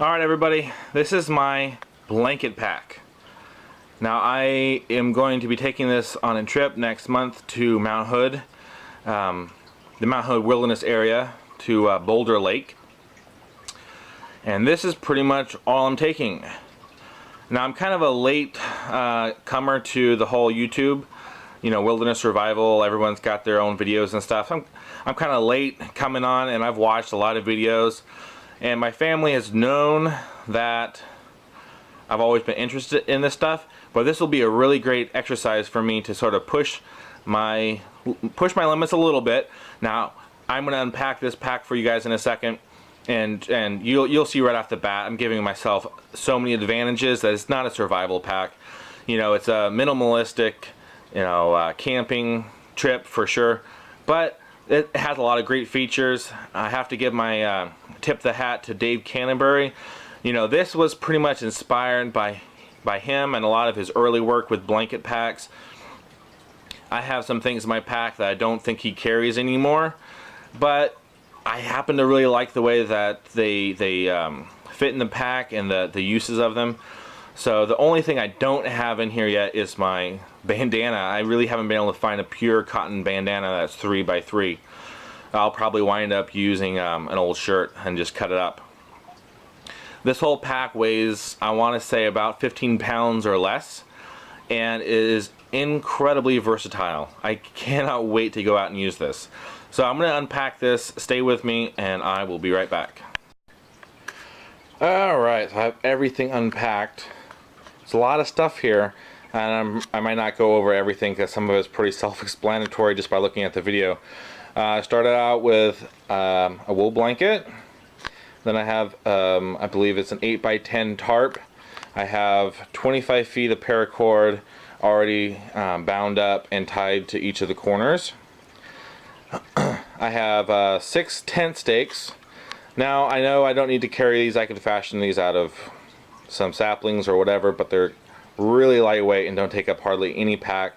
Alright everybody, this is my blanket pack. Now I am going to be taking this on a trip next month to Mount Hood, the Mount Hood Wilderness area, to Boulder Lake. And this is pretty much all I'm taking. Now I'm kind of a late comer to the whole YouTube, wilderness survival. Everyone's got their own videos and stuff. I'm kind of late coming on, and I've watched a lot of videos. And my family has known that I've always been interested in this stuff, but this will be a really great exercise for me to sort of push my limits a little bit. Now, I'm going to unpack this pack for you guys in a second, and you'll see right off the bat I'm giving myself so many advantages that it's not a survival pack. It's a minimalistic, camping trip for sure, but it has a lot of great features. I have to give my tip the hat to Dave Canterbury. This was pretty much inspired by him and a lot of his early work with blanket packs. I have some things in my pack that I don't think he carries anymore, but I happen to really like the way that they fit in the pack and the uses of them. So the only thing I don't have in here yet is my bandana. I really haven't been able to find a pure cotton bandana that's 3x3. I'll probably wind up using an old shirt and just cut it up. This whole pack weighs, I want to say, about 15 pounds or less, and it is incredibly versatile. I cannot wait to go out and use this. So I'm going to unpack this. Stay with me and I will be right back. Alright, so I have everything unpacked. There's a lot of stuff here, and I might not go over everything because some of it's pretty self-explanatory just by looking at the video. I started out with a wool blanket. Then I have, I believe it's an 8x10 tarp. I have 25 feet of paracord already bound up and tied to each of the corners. I have 6 tent stakes. Now I know I don't need to carry these. I could fashion these out of some saplings or whatever, but they're really lightweight and don't take up hardly any pack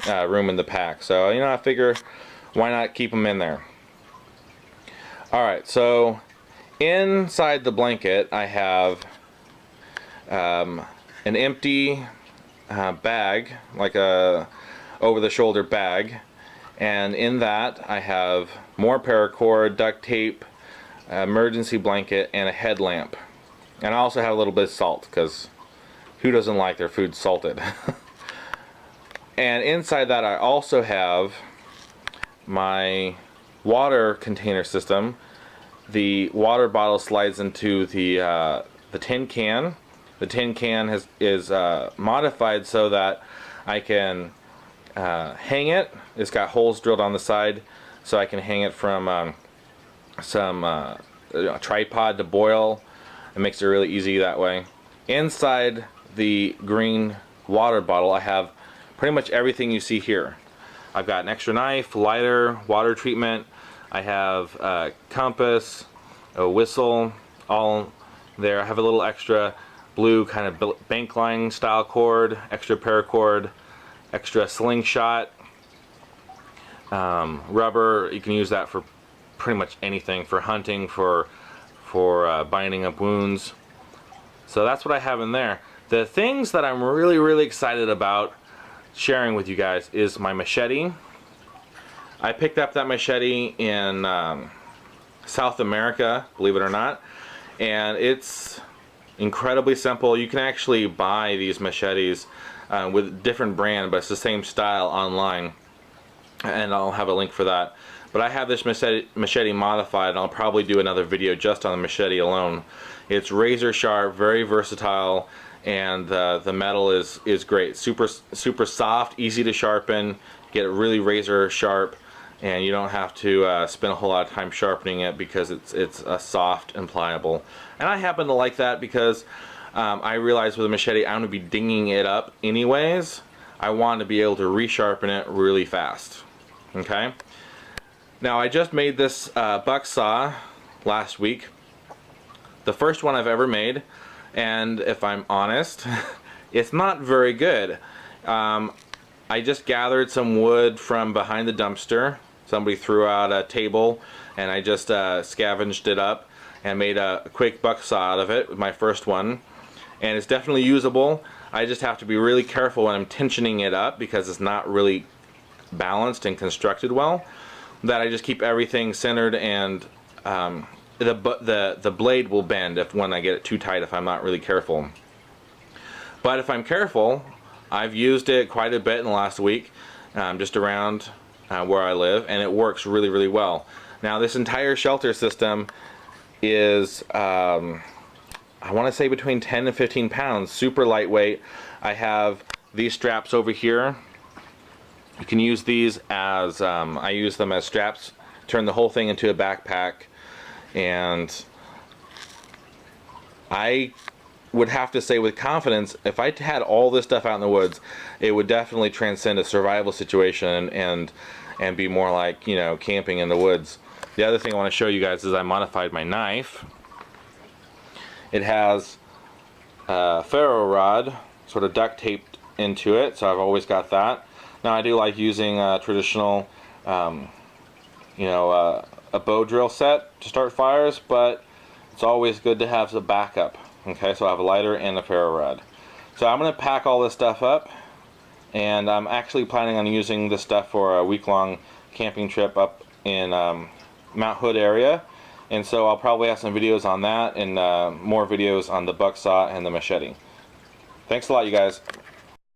room in the pack. So I figure why not keep them in there. Alright, so inside the blanket I have an empty bag, like a over-the-shoulder bag, and in that I have more paracord, duct tape, emergency blanket, and a headlamp. And I also have a little bit of salt, because who doesn't like their food salted? And inside that I also have my water container system. The water bottle slides into the tin can. The tin can is modified so that I can hang it. It's got holes drilled on the side, so I can hang it from some tripod to boil. It makes it really easy that way. Inside the green water bottle I have pretty much everything you see here. I've got an extra knife, lighter, water treatment. I have a compass, a whistle, all there. I have a little extra blue kind of bank line style cord, extra paracord, extra slingshot, rubber. You can use that for pretty much anything, for hunting, for binding up wounds. So that's what I have in there. The things that I'm really excited about sharing with you guys is my machete. I picked up that machete in South America, believe it or not, and it's incredibly simple. You can actually buy these machetes with different brand, but it's the same style online, and I'll have a link for that. But I have this machete modified, and I'll probably do another video just on the machete alone. It's razor sharp, very versatile, and the metal is great. Super soft, easy to sharpen, get it really razor sharp, and you don't have to spend a whole lot of time sharpening it because it's soft and pliable. And I happen to like that because I realized with a machete I'm going to be dinging it up anyways. I want to be able to resharpen it really fast. Okay? Now I just made this buck saw last week. The first one I've ever made, and if I'm honest, it's not very good. I just gathered some wood from behind the dumpster. Somebody threw out a table and I just scavenged it up, and made a quick buck saw out of it with my first one, and it's definitely usable. I just have to be really careful when I'm tensioning it up because it's not really balanced and constructed well, that I just keep everything centered, and the blade will bend when I get it too tight if I'm not really careful. But if I'm careful, I've used it quite a bit in the last week, just around where I live, and it works really, really well. Now this entire shelter system is I want to say between 10 and 15 pounds, super lightweight. I have these straps over here. You can use these as, I use them as straps, turn the whole thing into a backpack, and I would have to say with confidence, if I had all this stuff out in the woods, it would definitely transcend a survival situation and be more like, you know, camping in the woods. The other thing I want to show you guys is I modified my knife. It has a ferro rod sort of duct taped into it, so I've always got that. Now I do like using a traditional, you know, a bow drill set to start fires, but it's always good to have the backup. Okay, so I have a lighter and a ferro rod. So I'm going to pack all this stuff up, and I'm actually planning on using this stuff for a week-long camping trip up in Mount Hood area, and so I'll probably have some videos on that and more videos on the buck saw and the machete. Thanks a lot, you guys.